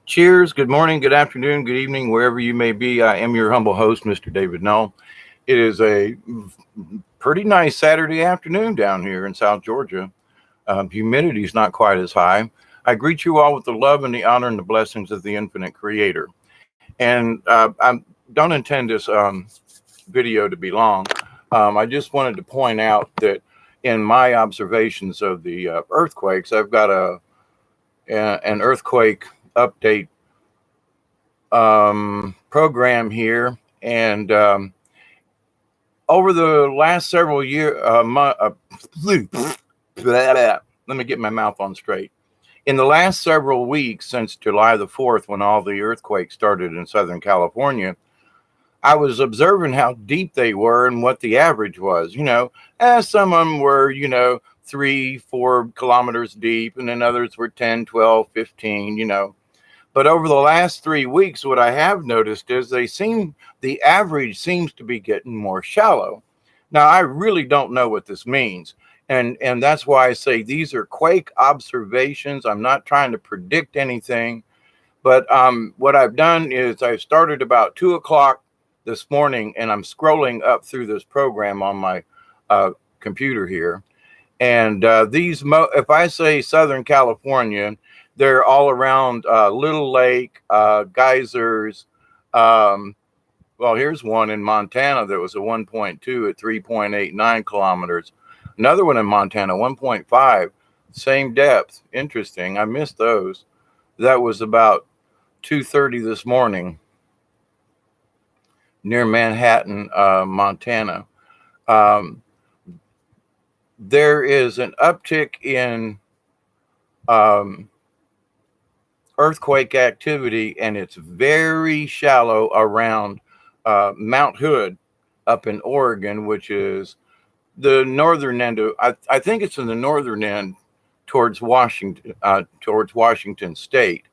Cheers. Good morning, good afternoon, good evening, wherever you may be. I am your humble host, Mr. David Null. It is a pretty nice Saturday afternoon down here in South Georgia. Humidity is not quite as high. I greet you all with the love and the honor and the blessings of the infinite creator. And I don't intend this video to be long. I just wanted to point out that in my observations of the earthquakes, I've got an earthquake update program here, and over the last several years, let me get my mouth on straight. In the last several weeks, since July the 4th, when all the earthquakes started in Southern California, I was observing how deep they were and what the average was. As some of them were, 3, 4 kilometers deep, and then others were 10, 12, 15. But over the last 3 weeks, what I have noticed is the average seems to be getting more shallow. Now, I really don't know what this means. And that's why I say these are Quake observations. I'm not trying to predict anything. But what I've done is I started about 2 o'clock this morning, and I'm scrolling up through this program on my computer here. And if I say Southern California, they're all around Little Lake, geysers. Well, here's one in Montana that was a 1.2 at 3.89 kilometers. Another one in Montana, 1.5, same depth. Interesting. I missed those. That was about 2:30 this morning near Manhattan, Montana. Um, there is an uptick in earthquake activity, and it's very shallow around Mount Hood up in Oregon, which is the northern end of, I think it's in the northern end towards Washington State.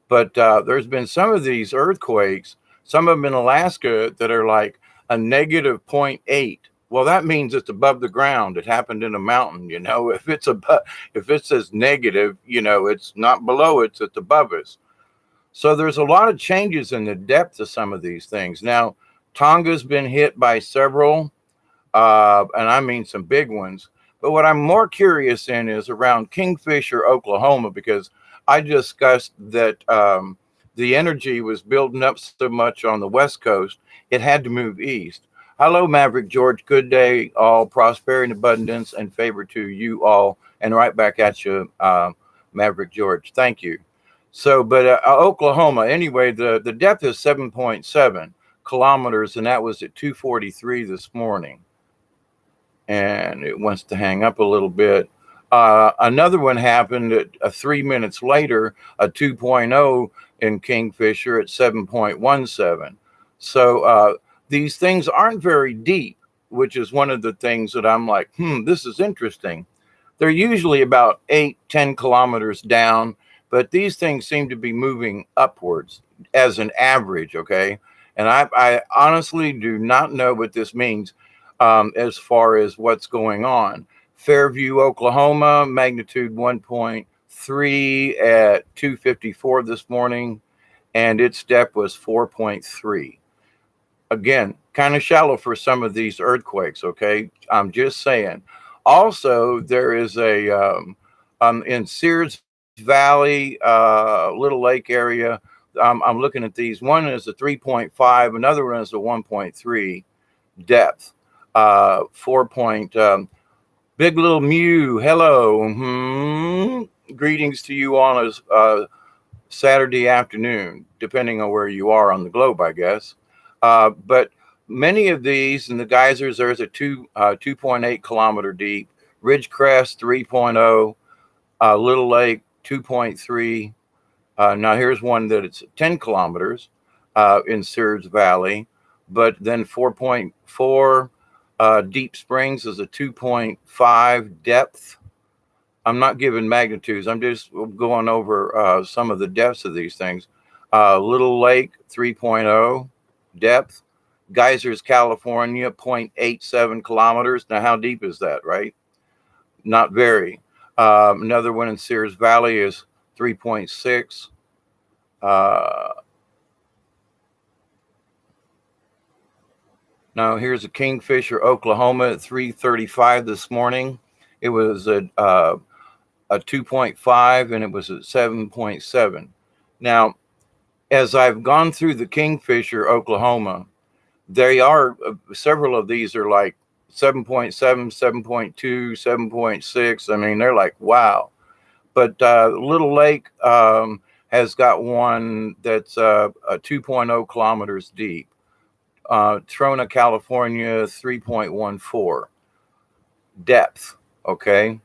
But there's been some of these earthquakes, some of them in Alaska, that are like a negative zero point 0.8. Well, that means it's above the ground. It happened in a mountain. If it says negative, it's not below, it's above us. So there's a lot of changes in the depth of some of these things. Now, Tonga's been hit by several, and I mean some big ones. But what I'm more curious in is around Kingfisher, Oklahoma, because I discussed that the energy was building up so much on the West Coast, it had to move east. Hello, Maverick George. Good day, all. Prosperity and abundance and favor to you all. And right back at you, Maverick George. Thank you. So, but Oklahoma, anyway, the depth is 7.7 kilometers, and that was at 2:43 this morning. And it wants to hang up a little bit. Another one happened at 3 minutes later, a 2.0 in Kingfisher at 7.17. So these things aren't very deep, which is one of the things that I'm like, this is interesting. They're usually about 8-10 kilometers down, but these things seem to be moving upwards as an average, okay? And I honestly do not know what this means as far as what's going on. Fairview, Oklahoma, magnitude 1.3 at 2:54 this morning, and its depth was 4.3. Again, kind of shallow for some of these earthquakes, okay? I'm just saying. Also, there is in Sears Valley, Little Lake area. I'm looking at these. One is a 3.5, another one is a 1.3 depth. 4 point. Big Little Mew, hello. Greetings to you on a Saturday afternoon, depending on where you are on the globe, I guess. But many of these, and the geysers, there's a 2.8 kilometer deep. Ridgecrest 3.0, Little Lake 2.3. Now here's one that it's 10 kilometers in Sears Valley, but then 4.4. Deep Springs is a 2.5 depth. I'm not giving magnitudes. I'm just going over some of the depths of these things. Little Lake 3.0 depth. Geysers, California, 0.87 kilometers. Now, how deep is that, right? Not very. Another one in Sears Valley is 3.6. Uh, Now here's a Kingfisher, Oklahoma at 3:35 this morning. It was a 2.5 and it was at 7.7. Now, as I've gone through the Kingfisher, Oklahoma, they are several of these are like 7.7, 7.2, 7.6. I mean, they're like, wow. But Little Lake has got one that's 2.0 kilometers deep. Trona, California, 3.14 depth. Okay.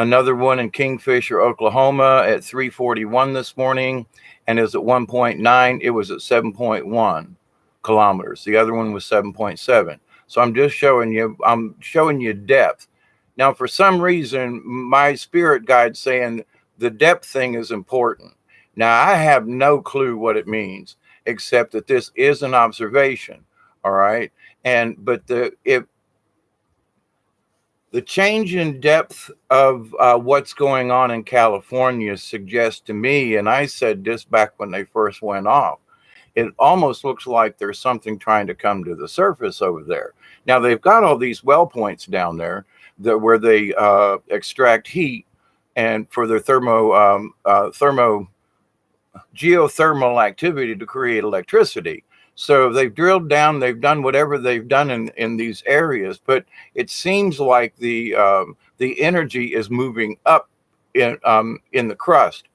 Another one in Kingfisher, Oklahoma at 3:41 this morning and is at 1.9. It was at 7.1 kilometers. The other one was 7.7. So I'm showing you depth. Now, for some reason, my spirit guide's saying the depth thing is important. Now, I have no clue what it means, except that this is an observation. All right. But the change in depth of what's going on in California suggests to me, and I said this back when they first went off, it almost looks like there's something trying to come to the surface over there. Now, they've got all these well points down there where they extract heat and for their geothermal activity to create electricity. So they've drilled down, they've done whatever they've done in these areas, but it seems like the energy is moving up in the crust.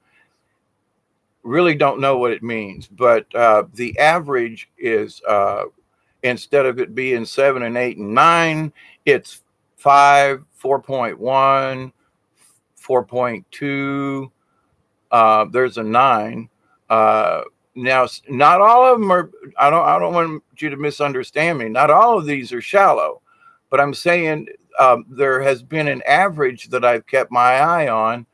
Really don't know what it means, but the average is instead of it being 7 and 8 and 9, it's 5, 4.1, 4.2. There's a 9. Now, not all of them are. I don't want you to misunderstand me. Not all of these are shallow, but I'm saying there has been an average that I've kept my eye on,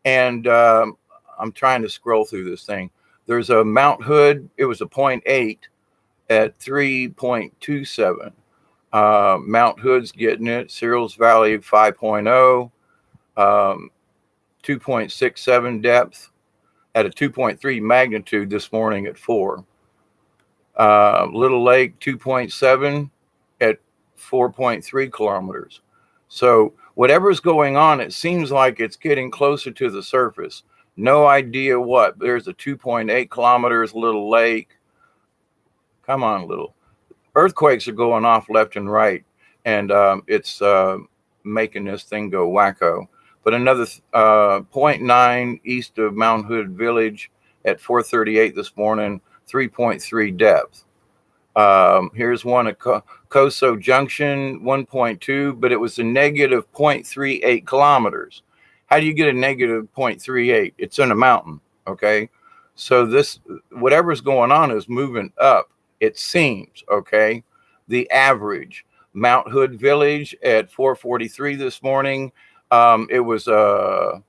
and I'm trying to scroll through this thing. There's a Mount Hood. It was a 0.8 at 3.27. Mount Hood's getting it. Searles Valley 5.0, 2.67 depth at a 2.3 magnitude this morning at 4. Little Lake 2.7 at 4.3 kilometers. So whatever's going on, it seems like it's getting closer to the surface. No idea what. There's a 2.8 kilometers Little Lake. Come on, little. Earthquakes are going off left and right, and it's making this thing go wacko. But another 0.9 east of Mount Hood Village at 4:38 this morning, 3.3 depth. Here's one at Coso Junction, 1.2, but it was a negative 0.38 kilometers. How do you get a negative 0.38? It's in a mountain, okay? So this, whatever's going on is moving up, it seems, okay? The average. Mount Hood Village at 4:43 this morning, it was the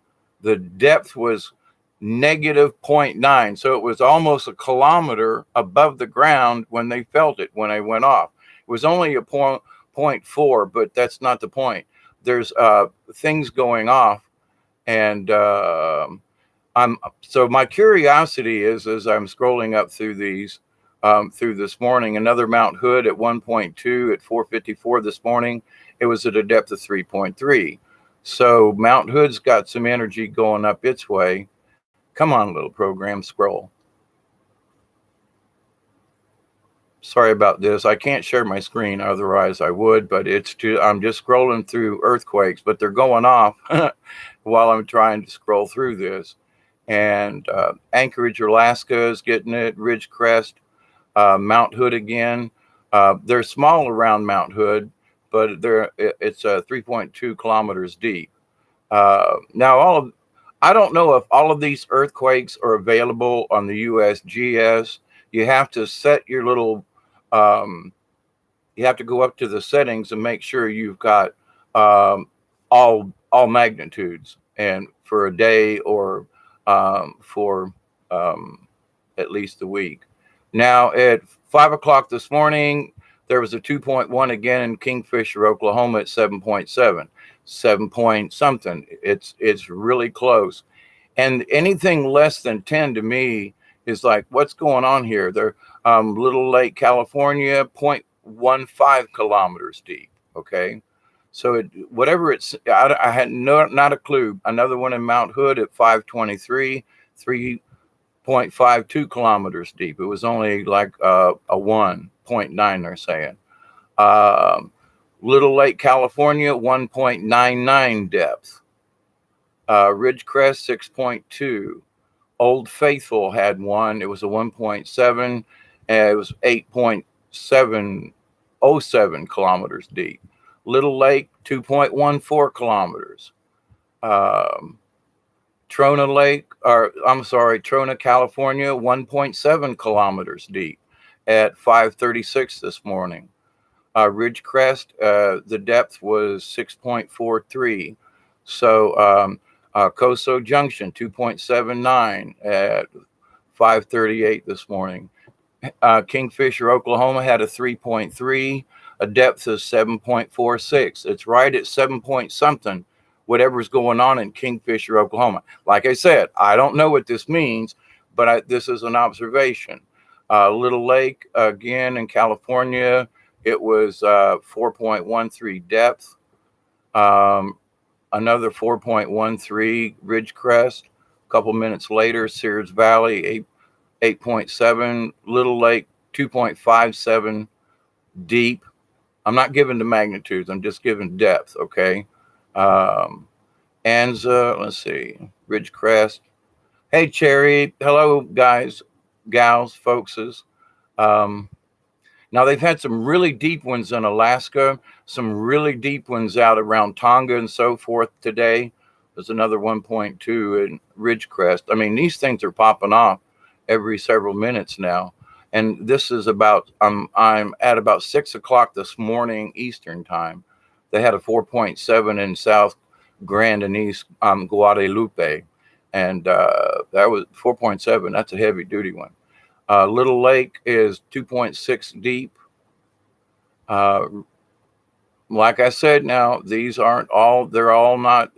depth was negative 0.9, so it was almost a kilometer above the ground when they felt it, when they went off. It was only a 0.4, but that's not the point. There's things going off, and so my curiosity is, as I'm scrolling up through these through this morning, another Mount Hood at 1.2 at 4:54 this morning, it was at a depth of 3.3. So Mount Hood's got some energy going up its way. Come on, little program, scroll. Sorry about this. I can't share my screen, otherwise I would, but I'm just scrolling through earthquakes, but they're going off while I'm trying to scroll through this. And Anchorage, Alaska is getting it, Ridgecrest, Mount Hood again. They're small around Mount Hood, but it's 3.2 kilometers deep. Now, I don't know if all of these earthquakes are available on the USGS. You have to set your little, you have to go up to the settings and make sure you've got all magnitudes, and for a day or for at least a week. Now, at 5 o'clock this morning, there was a 2.1 again in Kingfisher, Oklahoma at 7.7, 7 point something. It's really close. And anything less than 10 to me is like, what's going on here? They're Little Lake, California, 0.15 kilometers deep. Okay. So whatever it's, I had not a clue. Another one in Mount Hood at 523, 3.52 kilometers deep. It was only like a 1.9, they're saying. Um, Little Lake, California, 1.99 depth. Ridgecrest, 6.2. Old Faithful had one. It was a 1.7. And it was 8.707 kilometers deep. Little Lake, 2.14 kilometers. Um, Trona, California, 1.7 kilometers deep at 5:36 this morning. Ridgecrest, the depth was 6.43. So Coso Junction, 2.79 at 5:38 this morning. Kingfisher, Oklahoma had a 3.3, a depth of 7.46. It's right at 7 point something, whatever's going on in Kingfisher, Oklahoma. Like I said, I don't know what this means, but this is an observation. Little Lake, again in California, it was 4.13 depth. Another 4.13 Ridgecrest. A couple minutes later, Sears Valley, 8.7. Little Lake, 2.57 deep. I'm not giving the magnitudes. I'm just giving depth, okay? Anza, let's see, Ridgecrest. Hey, Cherry. Hello, guys, gals, folkses. Now, they've had some really deep ones in Alaska, some really deep ones out around Tonga and so forth today. There's another 1.2 in Ridgecrest. I mean, these things are popping off every several minutes now. And this is about, I'm at about 6 o'clock this morning Eastern time. They had a 4.7 in South Grand and East Guadalupe. And that was 4.7. That's a heavy duty one. Little Lake is 2.6 deep. Like I said, now these aren't all, they're all not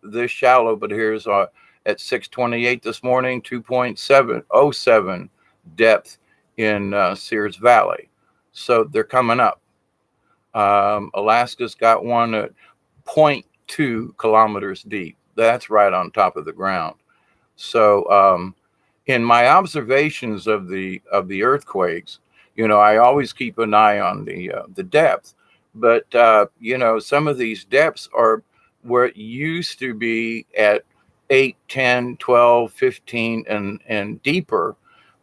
this shallow, but here's at 6:28 this morning, 2.707 depth in Sears Valley. So they're coming up. Alaska's got one at 0.2 kilometers deep. That's right on top of the ground. So in my observations of the earthquakes, I always keep an eye on the depth. But some of these depths are where it used to be at 8, 10, 12, 15, and deeper.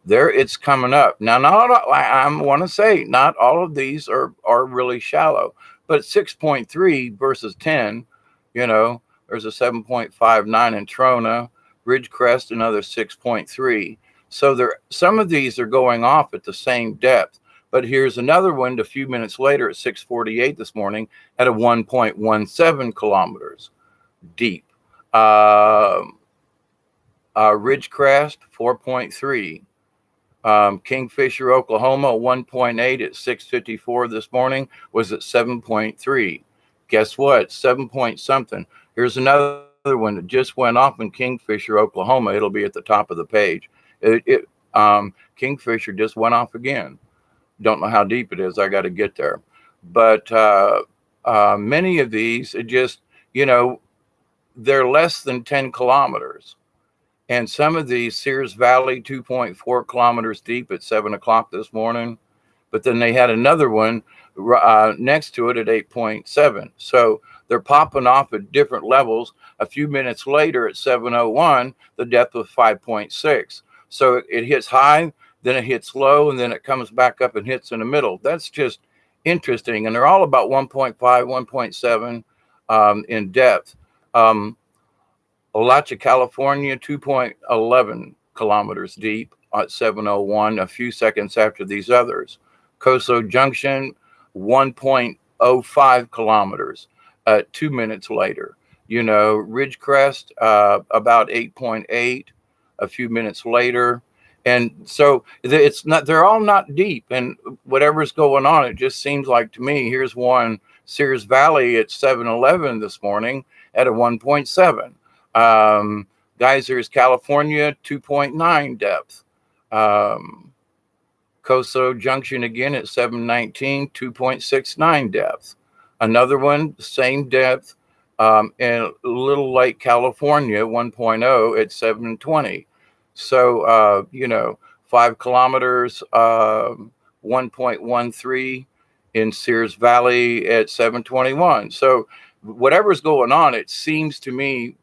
There, it's coming up now. I want to say not all of these are really shallow, but 6.3 versus 10. There's a 7.59 in Trona. Ridgecrest, another 6.3. So some of these are going off at the same depth. But here's another one a few minutes later at 6:48 this morning at a 1.17 kilometers deep. Ridgecrest, 4.3. Kingfisher, Oklahoma, 1.8 at 6:54 this morning was at 7.3. Guess what? 7 point something. Here's another one that just went off in Kingfisher, Oklahoma. It'll be at the top of the page. Kingfisher just went off again. Don't know how deep it is. I got to get there. But many of these, it just, they're less than 10 kilometers. And some of these, Sears Valley, 2.4 kilometers deep at 7 o'clock this morning. But then they had another one next to it at 8.7. So they're popping off at different levels. A few minutes later at 7:01, the depth was 5.6. So it hits high, then it hits low, and then it comes back up and hits in the middle. That's just interesting. And they're all about 1.5, 1.7 in depth. Olacha, California, 2.11 kilometers deep at 7:01, a few seconds after these others. Coso Junction, 1.05 kilometers 2 minutes later. Ridgecrest, about 8.8 a few minutes later. And so they're all not deep, and whatever's going on, it just seems like to me, here's one, Sears Valley at 7:11 this morning at a 1.7. Geysers, California, 2.9 depth. Um, Coso Junction again at 719, 2.69 depth. Another one, same depth, in Little Lake, California, 1.0 at 720. So, 5 kilometers, 1.13 in Sears Valley at 721. So, whatever's going on, it seems to me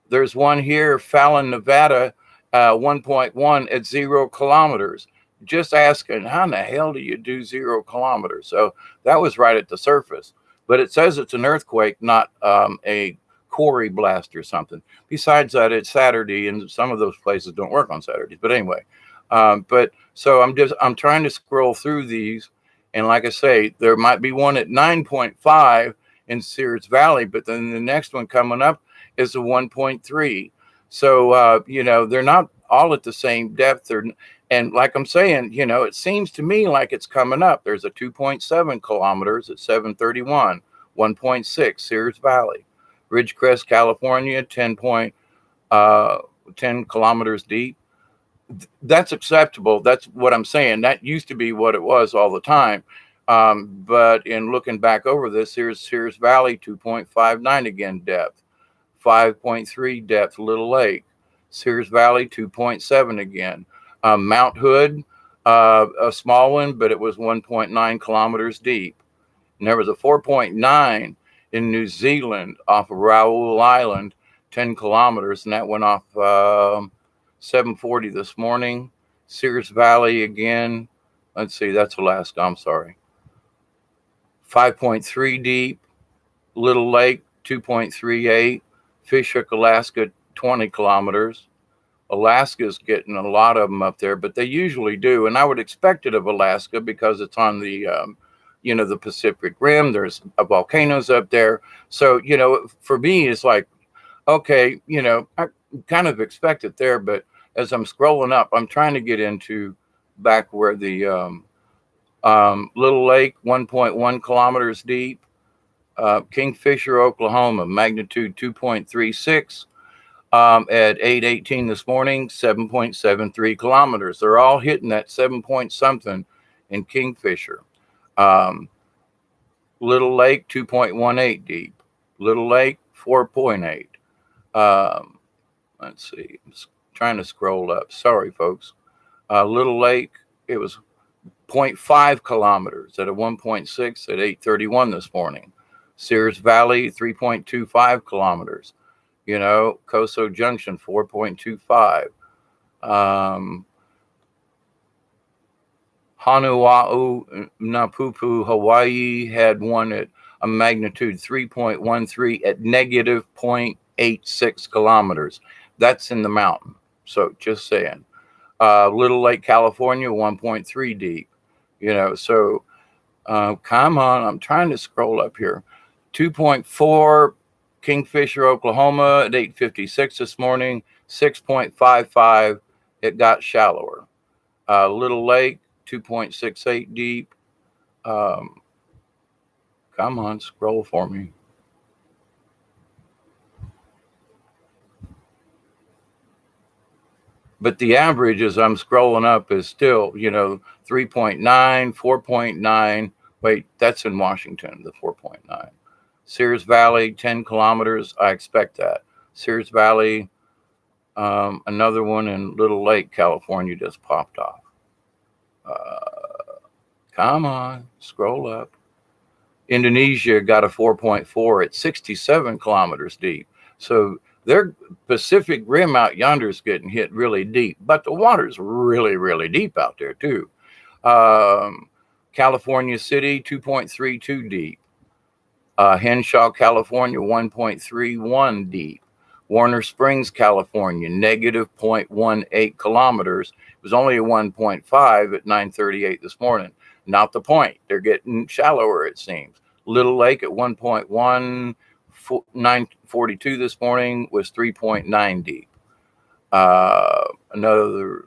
there's one here, Fallon, Nevada, 1.1 at 0 kilometers. Just asking, how in the hell do you do 0 kilometers? So that was right at the surface. But it says it's an earthquake, not a quarry blast or something. Besides that, it's Saturday, and some of those places don't work on Saturdays. But anyway, but so I'm trying to scroll through these, and like I say, there might be one at 9.5 in Sears Valley, but then the next one coming up is a 1.3. So, they're not all at the same depth. And like I'm saying, it seems to me like it's coming up. There's a 2.7 kilometers at 731, 1.6 Sears Valley, Ridgecrest, California, 10 kilometers deep. That's acceptable. That's what I'm saying. That used to be what it was all the time. But in looking back over this, here's Sears Valley, 2.59 again depth. 5.3 depth, Little Lake. Sears Valley, 2.7 again. Mount Hood, a small one, but it was 1.9 kilometers deep. And there was a 4.9 in New Zealand off of Raoul Island, 10 kilometers, and that went off 7:40 this morning. Sears Valley again. Let's see, that's Alaska. I'm sorry. 5.3 deep. Little Lake, 2.38. Fishhook, Alaska, 20 kilometers. Alaska's getting a lot of them up there, but they usually do. And I would expect it of Alaska because it's on the, the Pacific Rim. There's volcanoes up there. So, for me, it's like, okay, I kind of expect it there. But as I'm scrolling up, I'm trying to get into back where the Little Lake, 1.1 kilometers deep. Kingfisher, Oklahoma, magnitude 2.36 at 8:18 this morning, 7.73 kilometers. They're all hitting that 7 point something in Kingfisher. Little Lake, 2.18 deep. Little Lake, 4.8. Let's see. I'm trying to scroll up. Sorry, folks. Little Lake, it was 0.5 kilometers at a 1.6 at 8:31 this morning. Sears Valley, 3.25 kilometers. Coso Junction, 4.25. Honolulu, Napupu, Hawaii had one at a magnitude 3.13 at negative 0.86 kilometers. That's in the mountain. So just saying. Little Lake, California, 1.3 deep. So come on. I'm trying to scroll up here. 2.4 Kingfisher, Oklahoma at 8:56 this morning. 6.55. It got shallower. Little Lake, 2.68 deep. Come on, scroll for me. But the average as I'm scrolling up is still, 3.9, 4.9. Wait, that's in Washington, the 4.9. Sears Valley, 10 kilometers. I expect that. Sears Valley, another one in Little Lake, California just popped off. Come on, scroll up. Indonesia got a 4.4 at 67 kilometers deep. So their Pacific Rim out yonder is getting hit really deep, but the water's really, really deep out there too. California City, 2.32 deep. Henshaw, California, 1.31 deep. Warner Springs, California, negative 0.18 kilometers. It was only a 1.5 at 9:38 this morning. Not the point. They're getting shallower, it seems. Little Lake at 1.1, 9:42 this morning was 3.9 deep.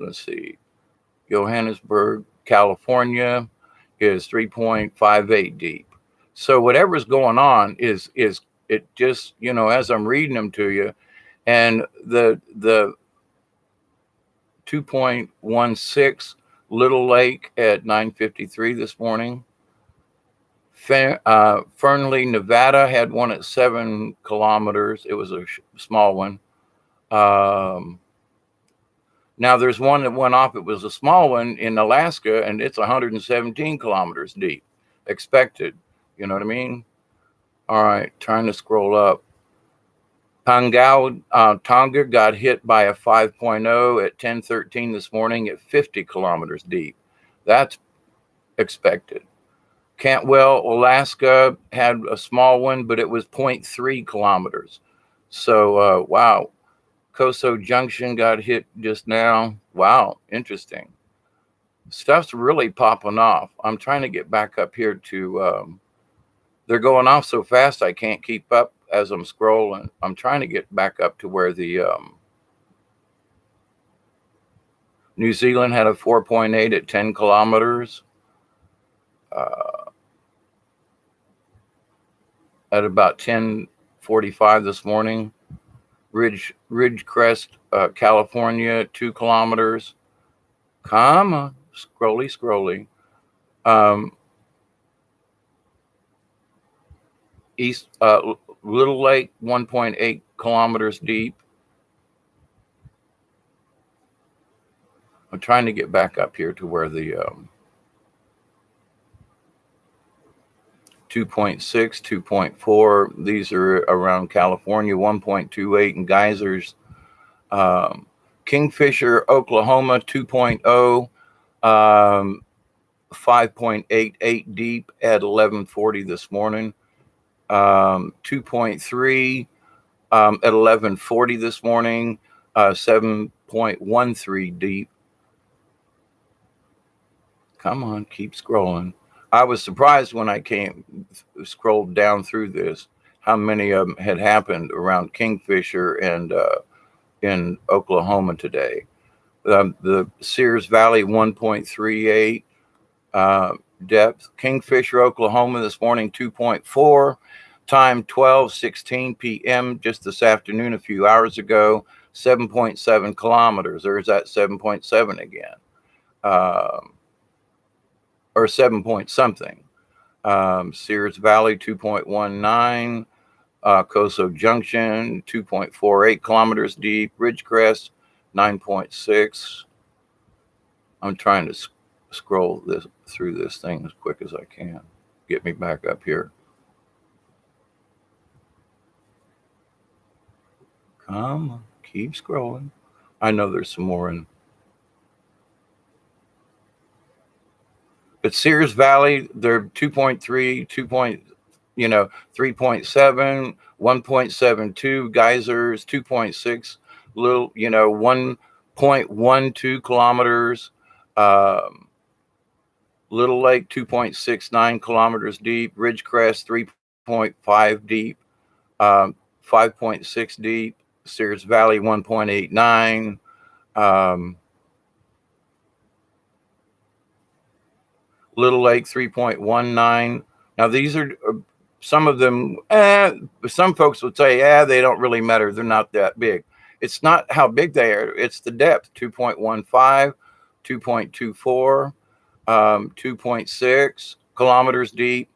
Let's see, Johannesburg, California is 3.58 deep. So whatever's going on is it just, as I'm reading them to you, and the 2.16. Little Lake at 9:53 this morning. Fernley, Nevada had one at 7 kilometers. It was a small one. Now there's one that went off. It was a small one in Alaska, and it's 117 kilometers deep. Expected. You know what I mean? All right, trying to scroll up. Tonga got hit by a 5.0 at 10:13 this morning at 50 kilometers deep. That's expected. Cantwell, Alaska had a small one, but it was 0.3 kilometers. So, wow. Coso Junction got hit just now. Wow, interesting. Stuff's really popping off. I'm trying to get back up here to, they're going off so fast I can't keep up as I'm scrolling. I'm trying to get back up to where the New Zealand had a 4.8 at 10 kilometers. At about 10:45 this morning. Ridgecrest, California, 2 kilometers. Come on, scrolly. East Little Lake, 1.8 kilometers deep. I'm trying to get back up here to where the 2.6, 2.4. These are around California, 1.28 in geysers. Kingfisher, Oklahoma, 2.0, 5.88 deep at 11:40 this morning. 2.3 at 11:40 this morning, 7.13 deep. Come on, keep scrolling. I was surprised when I scrolled down through this, how many of them had happened around Kingfisher and in Oklahoma today. The Sears Valley, 1.38 depth. Kingfisher, Oklahoma this morning, 2.4. Time 12:16 p.m. just this afternoon, a few hours ago, 7.7 kilometers. There's that 7.7 again. Or 7 point something. Sears Valley, 2.19. Coso Junction, 2.48 kilometers deep. Ridgecrest, 9.6. I'm trying to scroll through this thing as quick as I can. Get me back up here. Come on, keep scrolling. I know there's some more in. But Sears Valley, they're 2.3, 3.7, 1.72 geysers, 2.6, little, 1.12 kilometers. Little Lake, 2.69 kilometers deep. Ridgecrest, 3.5 deep, 5.6 deep. Sears Valley, 1.89. Little Lake, 3.19. Now, these are some of them, some folks would say, they don't really matter. They're not that big. It's not how big they are. It's the depth, 2.15, 2.24, 2.6 kilometers deep,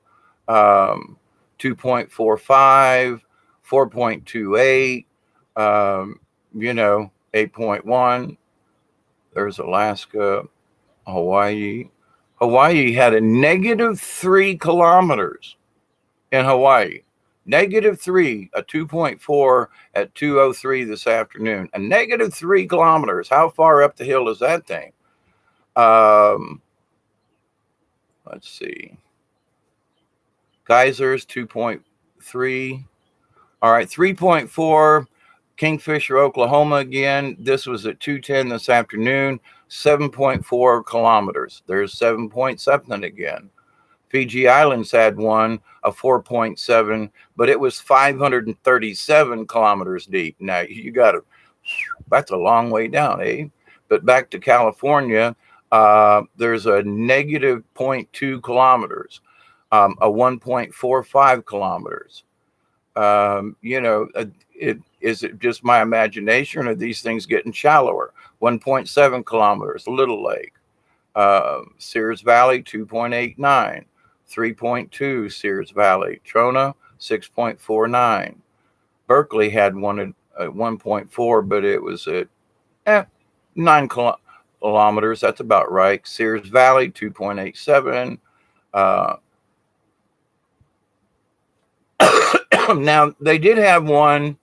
2.45, 4.28, 8.1. There's Alaska, Hawaii. Hawaii had a -3 kilometers in Hawaii. -3, a 2.4 at 2:03 this afternoon. A -3 kilometers. How far up the hill is that thing? Let's see. Geysers, 2.3. All right, 3.4. Kingfisher, Oklahoma again. This was at 2:10 this afternoon. 7.4 kilometers. There's 7 point something again. Fiji Islands had one, a 4.7, but it was 537 kilometers deep. Now you got to, that's a long way down, eh? But back to California, there's a -0.2 kilometers, a 1.45 kilometers. Is it just my imagination, or are these things getting shallower? 1.7 kilometers, Little Lake. Sears Valley, 2.89. 3.2, Sears Valley. Trona, 6.49. Berkeley had one at 1.4, but it was at 9 kilometers. That's about right. Sears Valley, 2.87. Now, they did have one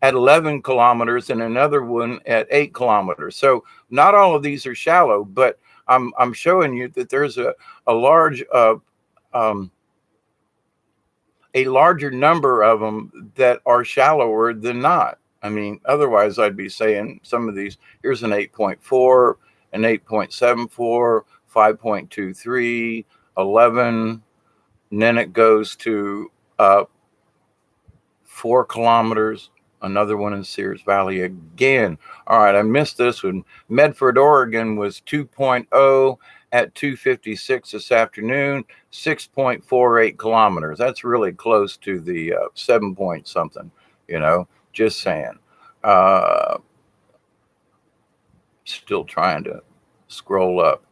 at 11 kilometers and another one at 8 kilometers. So not all of these are shallow, but I'm showing you that there's a larger number of them that are shallower than not. I mean, otherwise I'd be saying some of these. Here's an 8.4, an 8.74, 5.23, 11, and then it goes to 4 kilometers. Another one in Sears Valley again. All right, I missed this one. Medford, Oregon was 2.0 at 2:56 this afternoon, 6.48 kilometers. That's really close to the 7 point something, just saying. Still trying to scroll up.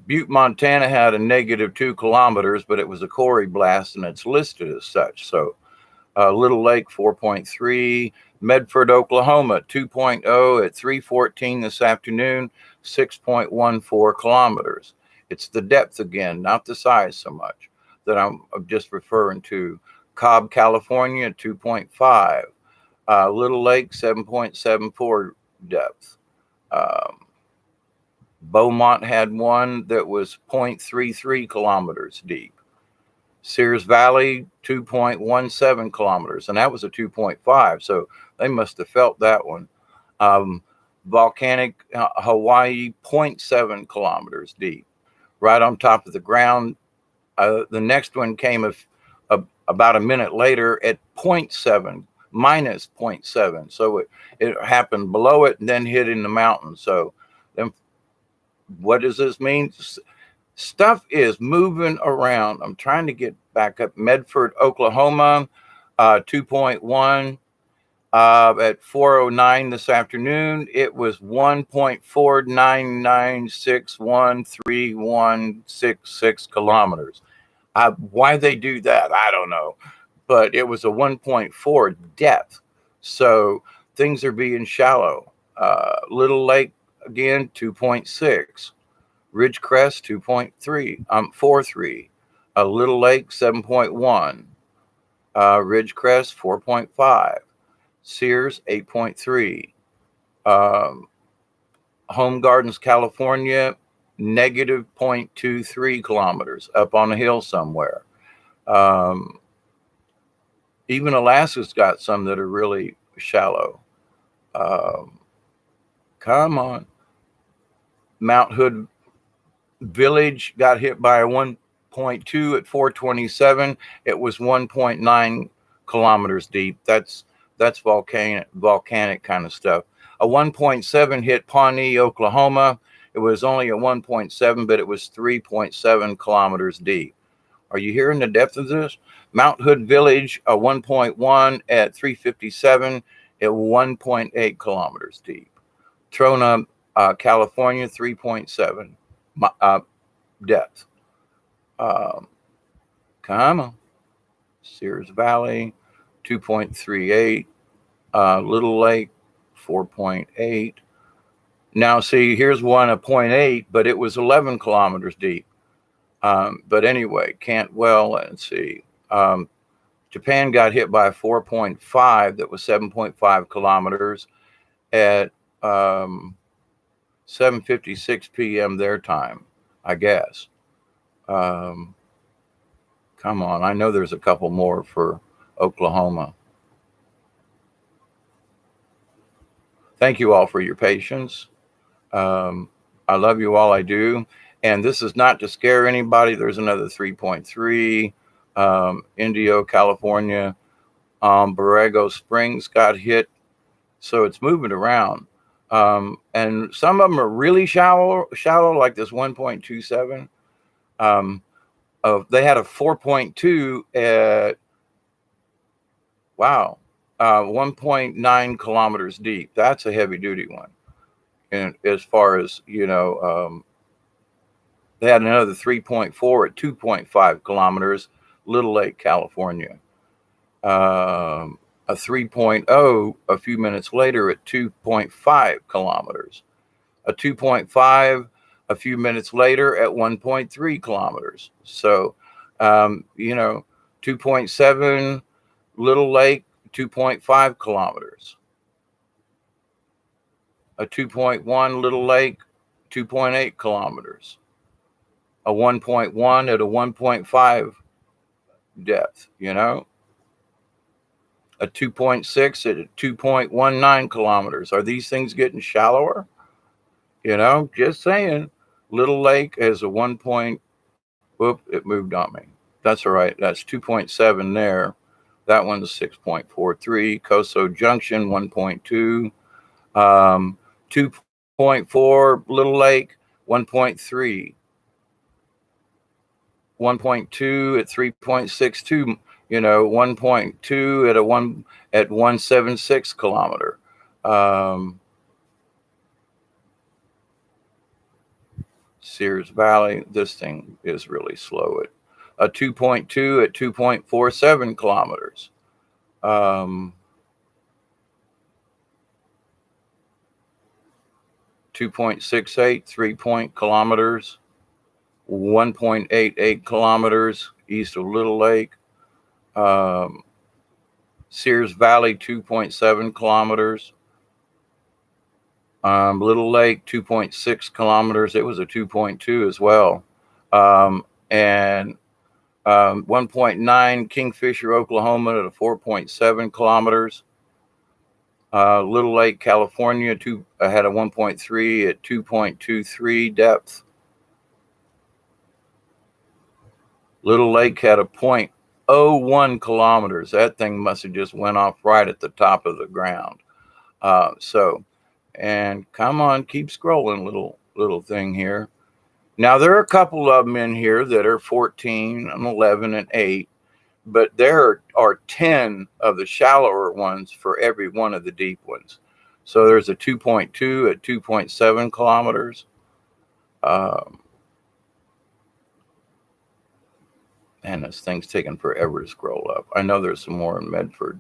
Butte, Montana had a negative 2 kilometers, but it was a quarry blast and it's listed as such. So Little Lake, 4.3. Medford, Oklahoma, 2.0 at 3:14 this afternoon, 6.14 kilometers. It's the depth again, not the size so much, that I'm just referring to. Cobb, California, 2.5. Little Lake, 7.74 depth. Beaumont had one that was 0.33 kilometers deep. Sears Valley, 2.17 kilometers, and that was a 2.5, so they must have felt that one. Volcanic Hawaii, 0.7 kilometers deep, right on top of the ground. The next one came about a minute later at 0.7, minus 0.7, so it happened below it and then hit in the mountains. So then, what does this mean? Stuff is moving around. I'm trying to get back up. Medford, Oklahoma, 2.1 at 4:09 this afternoon. It was 1.49961316 kilometers. Why they do that, I don't know, but it was a 1.4 depth. So things are being shallow. Little Lake again, 2.6. Ridgecrest, 2.43. Little Lake, 7.1. Ridgecrest, 4.5. Sears, 8.3. Home Gardens, California, negative 0.23 kilometers up on a hill somewhere. Even Alaska's got some that are really shallow. Come on. Mount Hood Village got hit by a 1.2 at 4:27. It was 1.9 kilometers deep. That's volcanic kind of stuff. A 1.7 hit Pawnee, Oklahoma. It was only a 1.7, but it was 3.7 kilometers deep. Are you hearing the depth of this? Mount Hood Village, a 1.1 at 3:57 at 1.8 kilometers deep. Trona, California, 3.7 depth. Come on. Sears Valley, 2.38. Little Lake, 4.8. Now, see, here's one at 0.8, but it was 11 kilometers deep. But anyway, let's see. Japan got hit by a 4.5 that was 7.5 kilometers at 7:56 p.m. their time, I guess. Come on. I know there's a couple more for Oklahoma. Thank you all for your patience. I love you all. I do. And this is not to scare anybody. There's another 3.3. Indio, California. Borrego Springs got hit. So it's moving around. And some of them are really shallow, like this 1.27. They had a 4.2 at, wow, 1.9 kilometers deep. That's a heavy duty one. And as far as, they had another 3.4 at 2.5 kilometers, Little Lake, California. A 3.0 a few minutes later at 2.5 kilometers. A 2.5 a few minutes later at 1.3 kilometers. So, 2.7 Little Lake, 2.5 kilometers. A 2.1 Little Lake, 2.8 kilometers. A 1.1 at a 1.5 depth, a 2.6 at a 2.19 kilometers. Are these things getting shallower? Just saying. Little Lake has a 1 point, whoop, it moved on me. That's all right. That's 2.7 there. That one's 6.43. Coso Junction, 1.2. 2.4 Little Lake, 1.3. 1.2 at 3.62, 1.2 at 176 kilometer. Sears Valley, this thing is really slow at a 2.2 at 2.47 kilometers. 2.68, 3 kilometers. 1.88 kilometers east of Little Lake. Sears Valley, 2.7 kilometers. Little Lake, 2.6 kilometers. It was a 2.2 as well. And 1.9 Kingfisher, Oklahoma at a 4.7 kilometers. Little Lake, California, had a 1.3 at 2.23 depth. Little Lake had a 0.01 kilometers. That thing must have just went off right at the top of the ground. And come on, keep scrolling, little thing here. Now there are a couple of them in here that are 14 and 11 and 8, but there are 10 of the shallower ones for every one of the deep ones. So there's a 2.2 at 2.7 kilometers. And this thing's taking forever to scroll up. I know there's some more in Medford.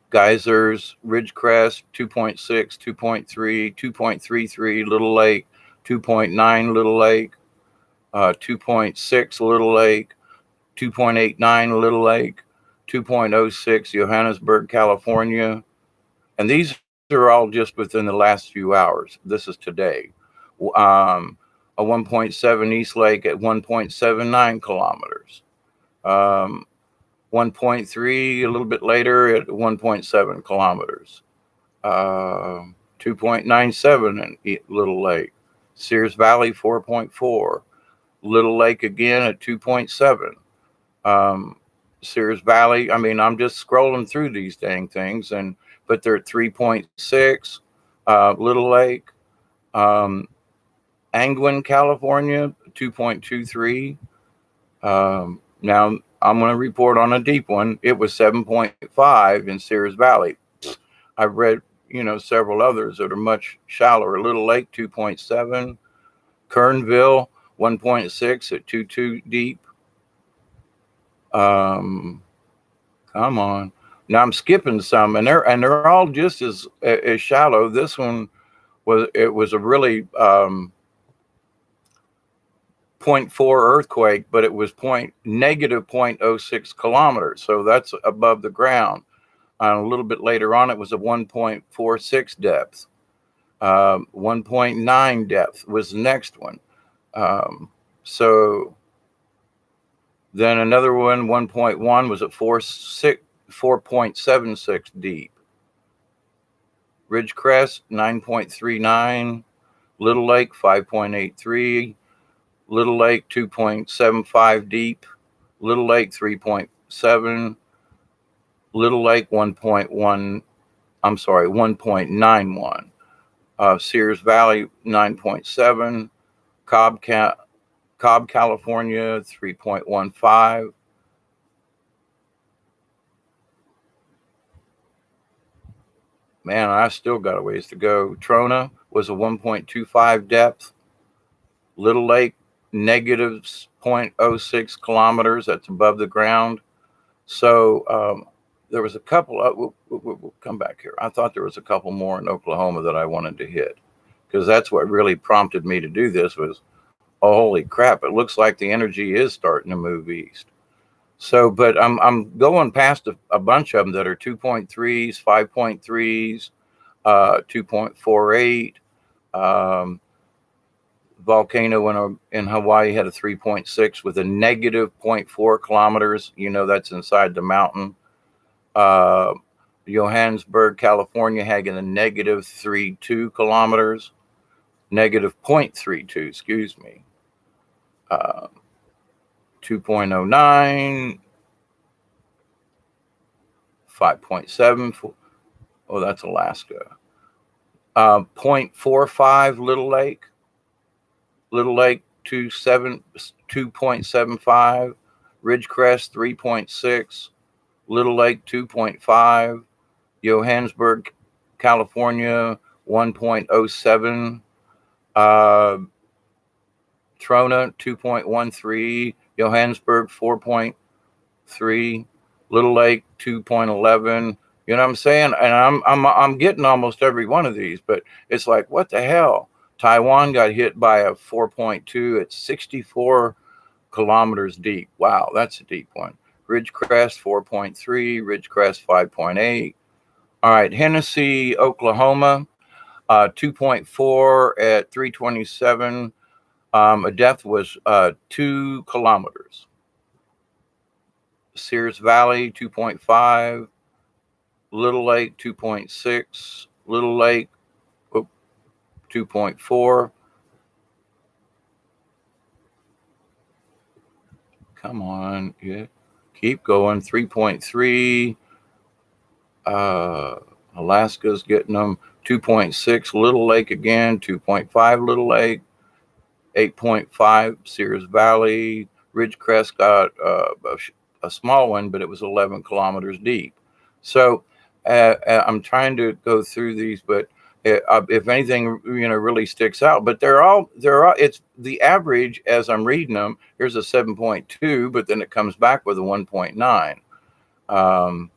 Geysers, Ridgecrest, 2.6, 2.3, 2.33, Little Lake, 2.9, Little Lake, 2.6, Little Lake, 2.89, Little Lake, 2.06, Johannesburg, California. And these are all just within the last few hours. This is today. A 1.7 East Lake at 1.79 kilometers. 1.3 a little bit later at 1.7 kilometers. 2.97 in Little Lake. Sears Valley, 4.4. Little Lake again at 2.7. Sears Valley, I'm just scrolling through these dang things, but they're at 3.6. Little Lake. Angwin, California, 2.23. Now I'm going to report on a deep one. It was 7.5 in Sears Valley. I've read, several others that are much shallower. Little Lake, 2.7. Kernville, 1.6 at 2.2 deep. Come on. Now I'm skipping some, and they're all just as shallow. This one was a really .4 earthquake, but it was negative 0.06 kilometers. So that's above the ground. A little bit later on, it was a 1.46 depth. 1.9 depth was the next one. So then another one, 1.1, was at 4.76 deep. Ridgecrest, 9.39. Little Lake, 5.83. Little Lake, 2.75 deep. Little Lake, 3.7. Little Lake, 1.91. Sears Valley, 9.7. Cobb, California, 3.15. Man, I still got a ways to go. Trona was a 1.25 depth. Little Lake, negative 0.06 kilometers. That's above the ground. So there was a couple of, we'll come back here. I thought there was a couple more in Oklahoma that I wanted to hit, because that's what really prompted me to do this was, oh, holy crap, it looks like the energy is starting to move east. So, but I'm going past a bunch of them that are 2.3s, 5.3s, 2.48. Volcano in Hawaii had a 3.6 with a negative 0.4 kilometers. You know, that's inside the mountain. Johannesburg, California had a negative 3.2 kilometers, negative 0.32, excuse me. 2.09, 5.7. Oh, that's Alaska. 0.45 Little Lake. Little Lake 2.75. Ridgecrest 3.6. Little Lake 2.5. Johannesburg, California 1.07. Trona 2.13. Johannesburg 4.3. Little Lake 2.11. You know what I'm saying? And I'm getting almost every one of these, but it's like, what the hell? Taiwan got hit by a 4.2. It's 64 kilometers deep. Wow, that's a deep one. Ridgecrest 4.3, Ridgecrest 5.8. All right, Hennessy, Oklahoma, 2.4 at 327. A depth was 2 kilometers. Sears Valley 2.5. Little Lake 2.6. Little Lake 2.4. Come on, yeah, keep going. 3.3. Alaska's getting them. 2.6. Little Lake again. 2.5 Little Lake. 8.5 Sears Valley. Ridgecrest got a small one, but it was 11 kilometers deep. So I'm trying to go through these, but if anything, really sticks out, but they're all, it's the average as I'm reading them. Here's a 7.2, but then it comes back with a 1.9.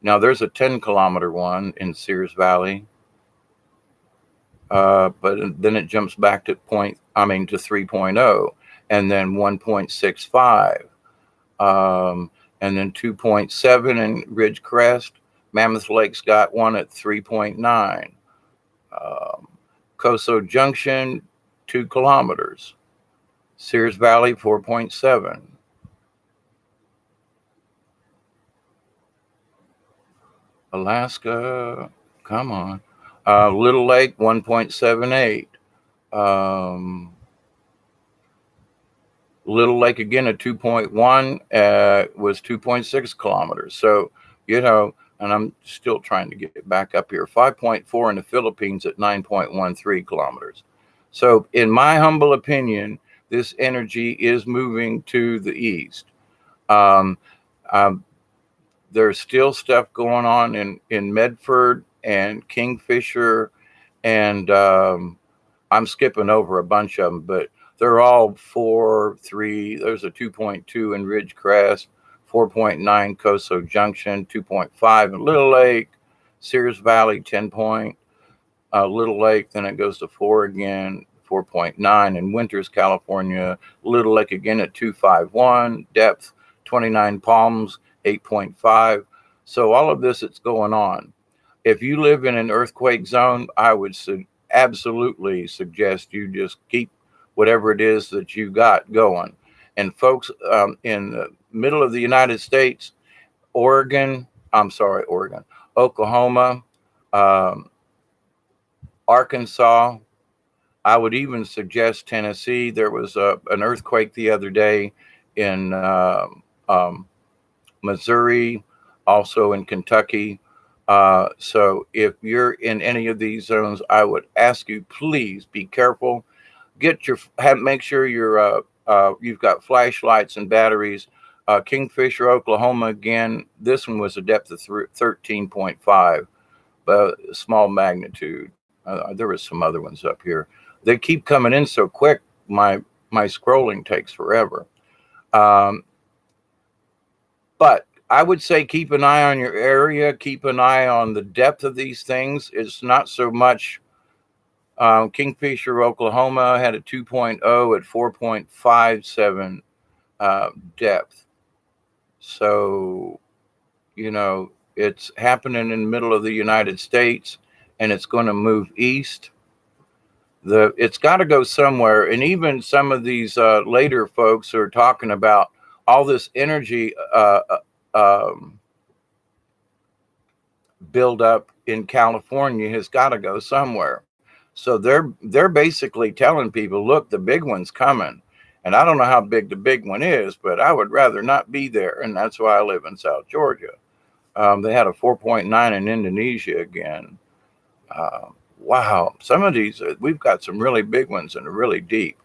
Now there's a 10-kilometer one in Sears Valley. But then it jumps back to 3.0, and then 1.65, and then 2.7 in Ridgecrest. Mammoth Lake's got one at 3.9. Coso Junction, 2 kilometers. Sears Valley, 4.7. Alaska, come on. Little Lake, 1.78. Little Lake again at 2.1 was 2.6 kilometers. So, and I'm still trying to get back up here. 5.4 in the Philippines at 9.13 kilometers. So, in my humble opinion, this energy is moving to the east. There's still stuff going on in Medford and Kingfisher, and I'm skipping over a bunch of them, but they're all 4, 3. There's a 2.2 in Ridgecrest, 4.9 Coso Junction, 2.5 in Little Lake, Sears Valley 10 point, Little Lake, then it goes to 4 again, 4.9 in Winters, California, Little Lake again at 251, depth 29 Palms, 8.5. So all of this that's going on. If you live in an earthquake zone, I would absolutely suggest you just keep whatever it is that you got going. And folks, in the middle of the United States, Oklahoma, Arkansas, I would even suggest Tennessee. There was an earthquake the other day in Missouri, also in Kentucky. So if you're in any of these zones, I would ask you, please be careful. Make sure you've got flashlights and batteries. Kingfisher, Oklahoma, again, this one was a depth of 13.5. small magnitude. There was some other ones up here. They keep coming in so quick. My scrolling takes forever. Um, but I would say keep an eye on your area. Keep an eye on the depth of these things. It's not so much. Kingfisher, Oklahoma had a 2.0 at 4.57 depth. So, it's happening in the middle of the United States, and it's going to move east. It's got to go somewhere. And even some of these later folks are talking about all this energy build up in California has got to go somewhere. So they're basically telling people, look, the big one's coming. And I don't know how big the big one is, but I would rather not be there. And that's why I live in South Georgia. They had a 4.9 in Indonesia again. Wow. Some of these, we've got some really big ones and really deep.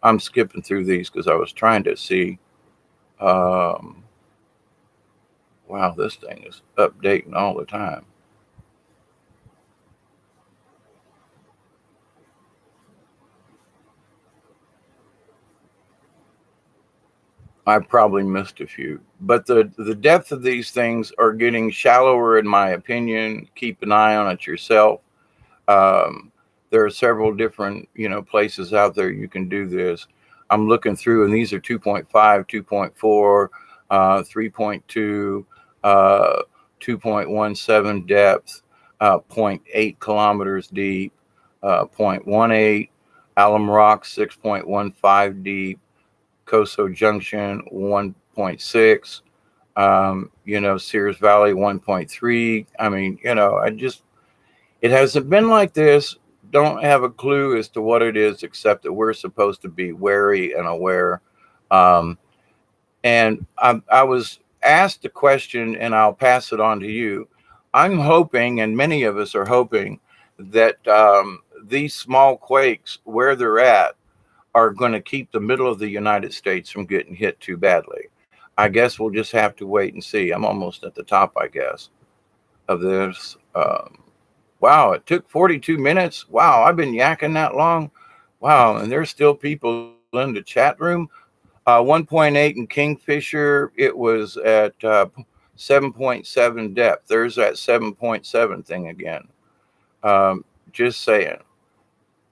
I'm skipping through these because I was trying to see. Wow, this thing is updating all the time. I probably missed a few, but the depth of these things are getting shallower, in my opinion. Keep an eye on it yourself. Um, there are several different, places out there you can do this. I'm looking through, and these are 2.5, 2.4, 3.2, 2.17 depth, 0.8 kilometers deep, 0.18, Alum Rock 6.15 deep, Coso Junction 1.6, Sears Valley 1.3. I mean, it hasn't been like this. Don't have a clue as to what it is, except that we're supposed to be wary and aware. And I was asked a question, and I'll pass it on to you. I'm hoping, and many of us are hoping, that these small quakes, where they're at, are going to keep the middle of the United States from getting hit too badly. I guess we'll just have to wait and see. I'm almost at the top, I guess, of this. Wow, it took 42 minutes. Wow, I've been yakking that long. Wow, and there's still people in the chat room. 1.8 in Kingfisher, it was at 7.7 depth. There's that 7.7 thing again. Just saying.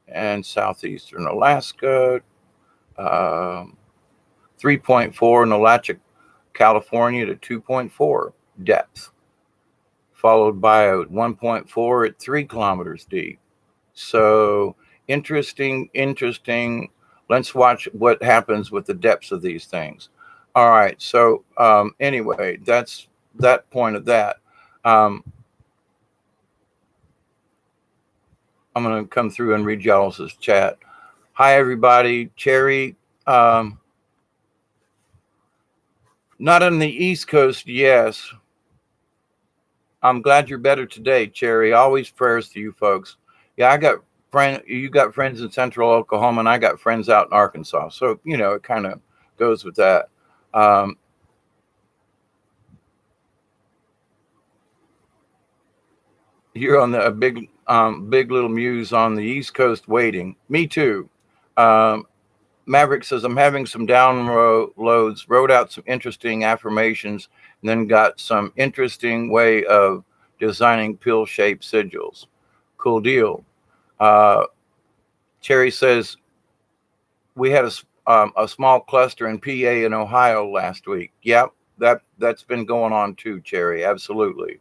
And southeastern Alaska, 3.4 in Alachua, California to 2.4 depth, followed by a 1.4 at 3 kilometers deep. So interesting. Let's watch what happens with the depths of these things. All right. So anyway, that's that point of that. I'm going to come through and read y'all's chat. Hi, everybody. Cherry. Not on the East Coast, yes. I'm glad you're better today, Cherry. Always prayers to you folks. Yeah, you got friends in Central Oklahoma, and I got friends out in Arkansas. So, it kind of goes with that. You're on the big little muse on the East Coast waiting. Me too. Maverick says, I'm having some downloads, wrote out some interesting affirmations, and then got some interesting way of designing pill-shaped sigils. Cool deal. Cherry says, we had a small cluster in PA and Ohio last week. Yep, that's been going on too, Cherry. Absolutely.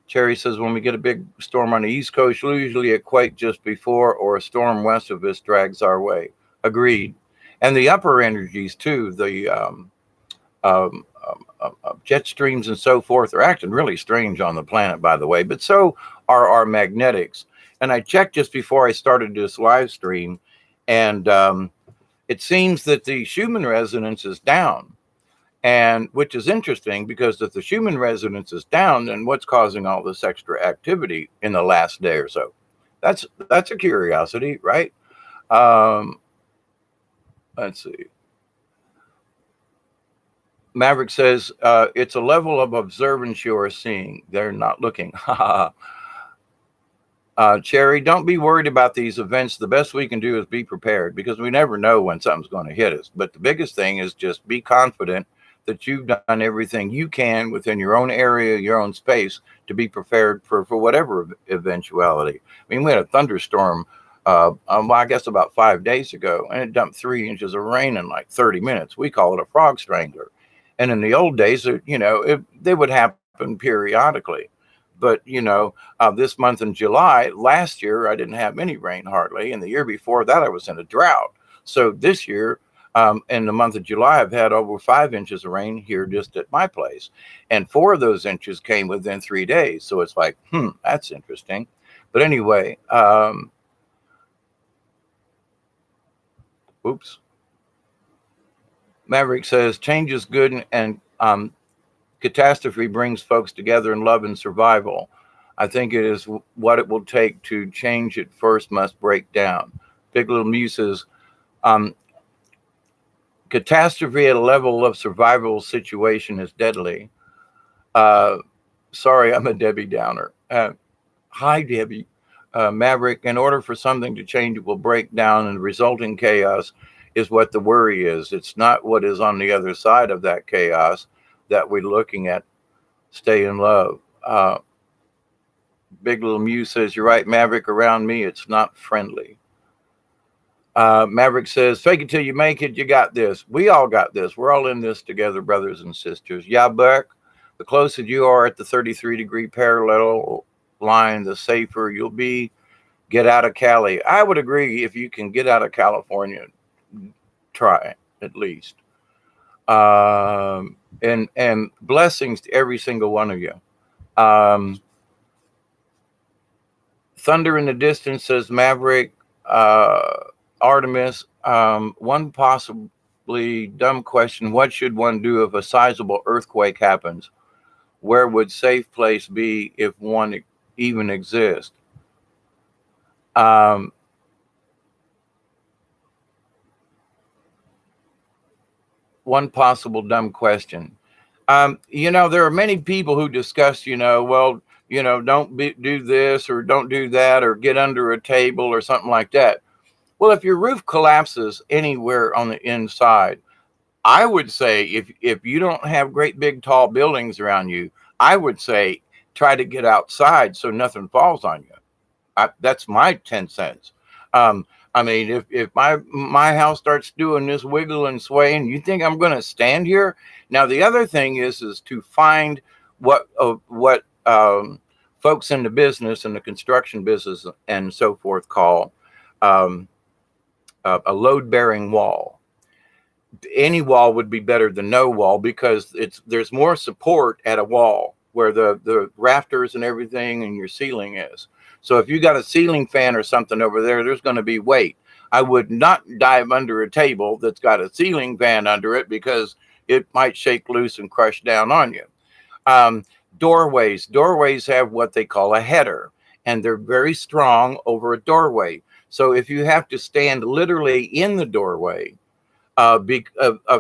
Cherry says, when we get a big storm on the East Coast, usually a quake just before or a storm west of us drags our way. Agreed. And the upper energies too, the jet streams and so forth are acting really strange on the planet, by the way, but so are our magnetics. And I checked just before I started this live stream, and it seems that the Schumann resonance is down. And which is interesting, because if the Schumann resonance is down, then what's causing all this extra activity in the last day or so? That's a curiosity, right? Let's see. Maverick says, it's a level of observance you are seeing. They're not looking. Cherry, don't be worried about these events. The best we can do is be prepared because we never know when something's going to hit us. But the biggest thing is just be confident that you've done everything you can within your own area, your own space to be prepared for whatever eventuality. I mean, we had a thunderstorm, well, I guess about 5 days ago, and it dumped 3 inches of rain in like 30 minutes. We call it a frog strangler. And in the old days, they would happen periodically. But, this month in July, last year, I didn't have any rain hardly. And the year before that, I was in a drought. So this year, in the month of July, I've had over 5 inches of rain here just at my place. And 4 of those inches came within 3 days. So it's like, that's interesting. But anyway, oops. Maverick says, change is good and catastrophe brings folks together in love and survival. I think it is what it will take to change it first must break down. Big Little Muse says, catastrophe at a level of survival situation is deadly. Sorry, I'm a Debbie Downer. Hi, Debbie. Maverick, in order for something to change, it will break down and the resulting chaos is what the worry is. It's not what is on the other side of that chaos that we're looking at. Stay in love. Big Little Muse says, you're right, Maverick, around me, it's not friendly. Maverick says, fake it till you make it. You got this. We all got this. We're all in this together, brothers and sisters. Yeah, Buck, the closer you are at the 33-degree parallel line, the safer you'll be. Get out of Cali. I would agree. If you can get out of California, try at least. And blessings to every single one of you. Thunder in the distance, says Maverick. Artemis, one possibly dumb question. What should one do if a sizable earthquake happens? Where would safe place be if one even exists? One possible dumb question. There are many people who discuss, don't do this or don't do that or get under a table or something like that. Well, if your roof collapses anywhere on the inside, I would say if you don't have great big tall buildings around you, I would say try to get outside so nothing falls on you. That's my 10 cents. I mean, if my house starts doing this wiggle and swaying, you think I'm going to stand here? Now, the other thing is to find what folks in the business and the construction business and so forth call a load-bearing wall. Any wall would be better than no wall because there's more support at a wall where the rafters and everything and your ceiling is. So if you got a ceiling fan or something over there, there's going to be weight. I would not dive under a table that's got a ceiling fan under it because it might shake loose and crush down on you. Doorways have what they call a header, and they're very strong over a doorway. So if you have to stand literally in the doorway of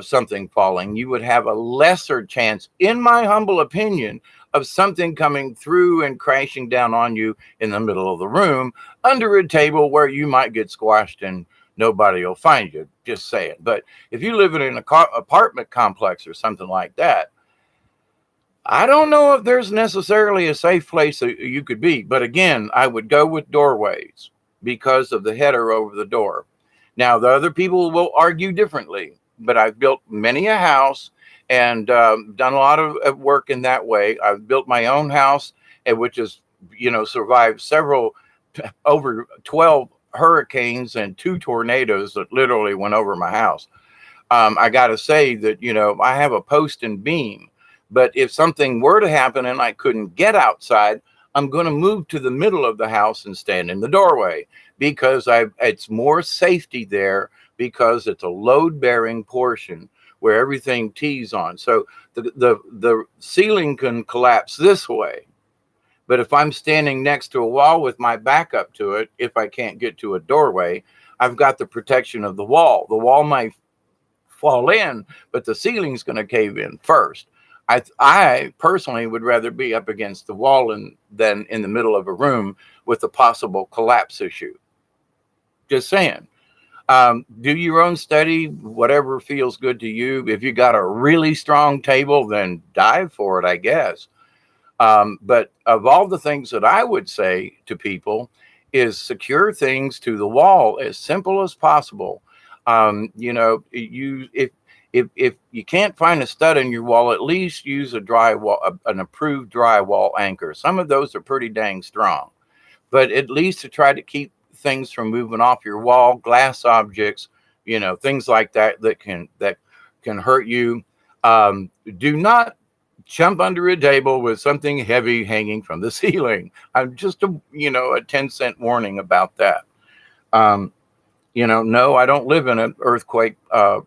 something falling, you would have a lesser chance, in my humble opinion, of something coming through and crashing down on you in the middle of the room under a table where you might get squashed and nobody will find you. Just saying. But if you live in an apartment complex or something like that, I don't know if there's necessarily a safe place that you could be. But again, I would go with doorways because of the header over the door. Now, the other people will argue differently, but I've built many a house and done a lot of work in that way. I've built my own house, which has, survived over 12 hurricanes and 2 tornadoes that literally went over my house. I got to say that, I have a post and beam, but if something were to happen and I couldn't get outside, I'm going to move to the middle of the house and stand in the doorway because it's more safety there because it's a load-bearing portion where everything tees on. So the ceiling can collapse this way. But if I'm standing next to a wall with my back up to it, if I can't get to a doorway, I've got the protection of the wall. The wall might fall in, but the ceiling's going to cave in first. I personally would rather be up against the wall than in the middle of a room with a possible collapse issue. Just saying. Do your own study, whatever feels good to you. If you got a really strong table, then dive for it, I guess. But of all the things that I would say to people is secure things to the wall as simple as possible. If you can't find a stud in your wall, at least use a drywall, an approved drywall anchor. Some of those are pretty dang strong, but at least to try to keep things from moving off your wall, glass objects, things like that can hurt you. Do not jump under a table with something heavy hanging from the ceiling. I'm just a 10-cent warning about that. Um, no, I don't live in an earthquake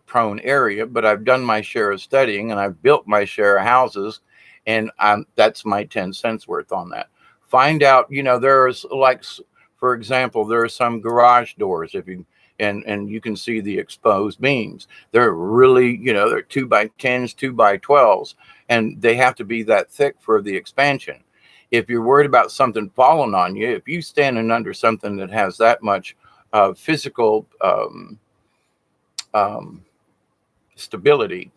prone area, but I've done my share of studying and I've built my share of houses, and that's my 10 cents worth on that. Find out, there's like, for example, there are some garage doors, if you and you can see the exposed beams. They're really, they're 2x10s, 2x12s, and they have to be that thick for the expansion. If you're worried about something falling on you, if you're standing under something that has that much physical stability,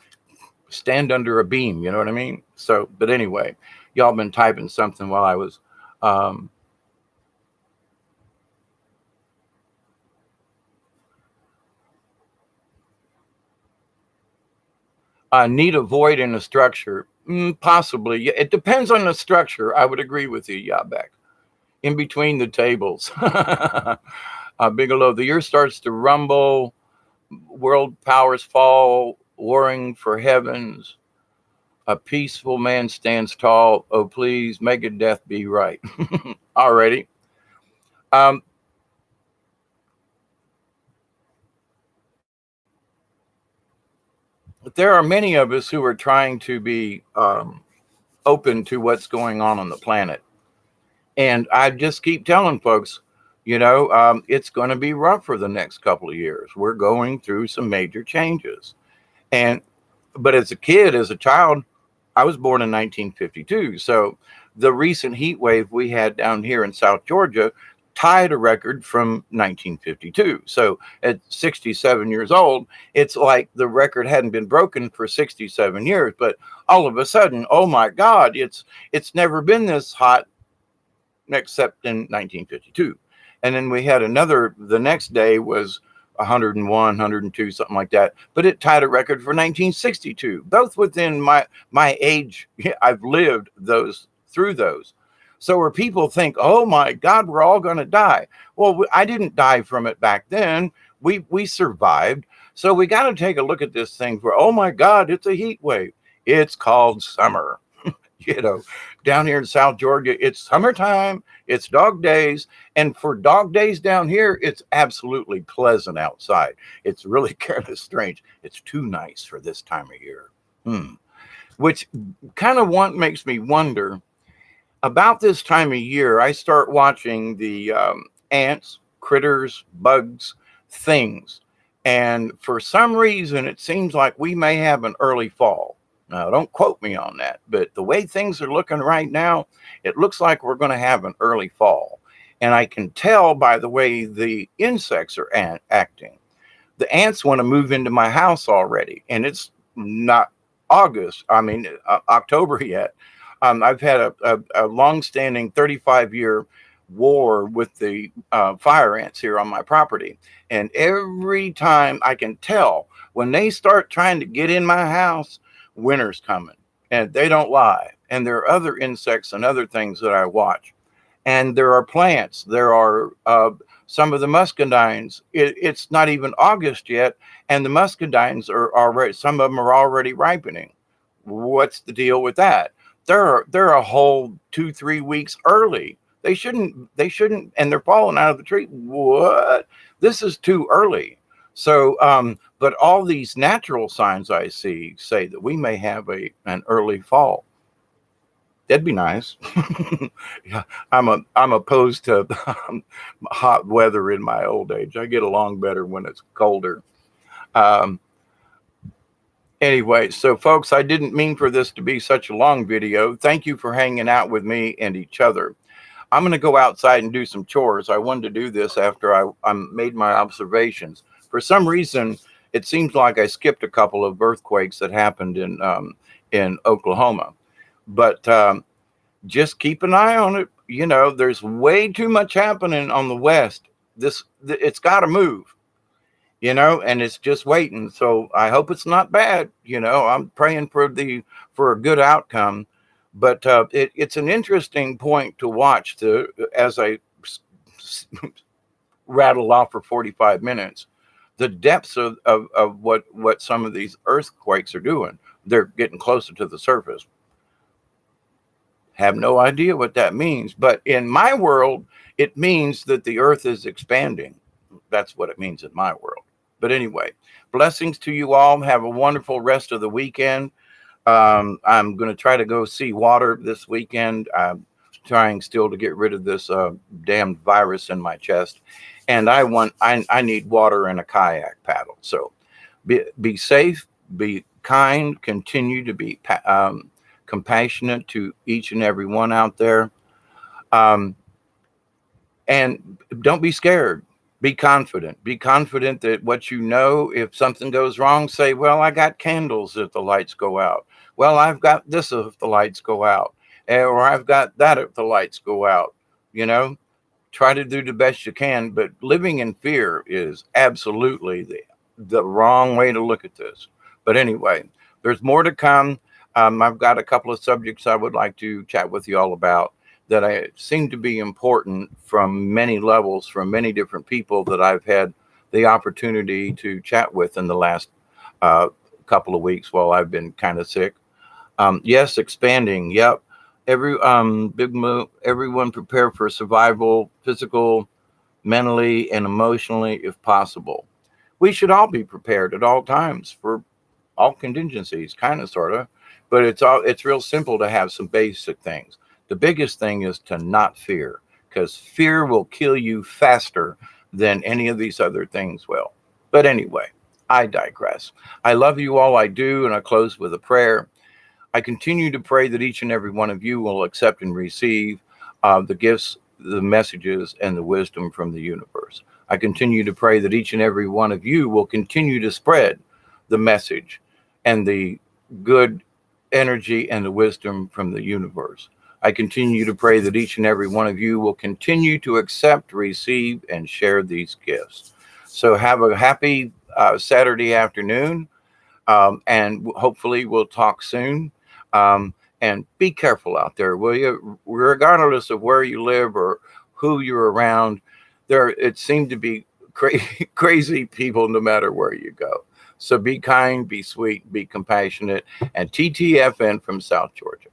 stand under a beam, you know what I mean? So, but anyway, y'all been typing something while I was need a void in the structure. Possibly. It depends on the structure. I would agree with you, Yabek. In between the tables. Bigelow, the earth starts to rumble, world powers fall, warring for heavens. A peaceful man stands tall. Oh, please, make a death be right. Alrighty. But there are many of us who are trying to be open to what's going on the planet. And I just keep telling folks, it's going to be rough for the next couple of years. We're going through some major changes. But as a child, I was born in 1952. So the recent heat wave we had down here in South Georgia tied a record from 1952. So at 67 years old, it's like the record hadn't been broken for 67 years. But all of a sudden, oh my God, it's never been this hot except in 1952. And then we had the next day was 101, 102, something like that. But it tied a record for 1962, both within my age. I've lived through those. So where people think, oh my God, we're all going to die. Well, I didn't die from it back then. We survived. So we got to take a look at this thing for, oh my God, it's a heat wave. It's called summer. Down here in South Georgia, it's summertime, it's dog days. And for dog days down here, it's absolutely pleasant outside. It's really kind of strange. It's too nice for this time of year. Which kind of makes me wonder about this time of year. I start watching the ants, critters, bugs, things. And for some reason, it seems like we may have an early fall. Now, don't quote me on that, but the way things are looking right now, it looks like we're going to have an early fall. And I can tell by the way the insects are acting. The ants want to move into my house already, and it's not October yet. I've had a long-standing 35-year war with the fire ants here on my property. And every time I can tell when they start trying to get in my house, winter's coming, and they don't lie. And there are other insects and other things that I watch. And there are plants. There are some of the muscadines. It's not even August yet, and the muscadines are already. Some of them are already ripening. What's the deal with that? They're a whole 2-3 weeks early. They shouldn't, and they're falling out of the tree. What? This is too early. So, but all these natural signs I see say that we may have an early fall. That'd be nice. Yeah, I'm opposed to hot weather in my old age. I get along better when it's colder. Anyway, so folks, I didn't mean for this to be such a long video. Thank you for hanging out with me and each other. I'm going to go outside and do some chores. I wanted to do this after I made my observations. For some reason, it seems like I skipped a couple of earthquakes that happened in Oklahoma. But just keep an eye on it. You know, there's way too much happening on the West. It's got to move, you know, and it's just waiting. So I hope it's not bad. You know, I'm praying for a good outcome. But it's an interesting point to watch as I rattle off for 45 minutes, the depths of what some of these earthquakes are doing. They're getting closer to the surface. Have no idea what that means, but in my world, it means that the earth is expanding. That's what it means in my world. But anyway, blessings to you all. Have a wonderful rest of the weekend. I'm going to try to go see water this weekend. I'm trying still to get rid of this damned virus in my chest. And I need water and a kayak paddle. So be safe, be kind, continue to be compassionate to each and every one out there. And don't be scared. Be confident. Be confident that what you know, if something goes wrong, say, well, I got candles if the lights go out. Well, I've got this if the lights go out. Or I've got that if the lights go out. You know, try to do the best you can. But living in fear is absolutely the wrong way to look at this. But anyway, there's more to come. I've got a couple of subjects I would like to chat with you all about that I seem to be important from many levels, from many different people that I've had the opportunity to chat with in the last couple of weeks while I've been kind of sick. Yes, expanding. Yep. Everyone prepare for survival, physical, mentally, and emotionally, if possible. We should all be prepared at all times for all contingencies, kind of, sort of. But it's real simple to have some basic things. The biggest thing is to not fear, because fear will kill you faster than any of these other things will. But anyway, I digress. I love you all, I do, and I close with a prayer. I continue to pray that each and every one of you will accept and receive the gifts, the messages, and the wisdom from the universe. I continue to pray that each and every one of you will continue to spread the message and the good energy and the wisdom from the universe. I continue to pray that each and every one of you will continue to accept, receive, and share these gifts. So have a happy Saturday afternoon, and hopefully we'll talk soon. And be careful out there, will you? Regardless of where you live or who you're around, it seemed to be crazy people no matter where you go. So be kind, be sweet, be compassionate, and TTFN from South Georgia.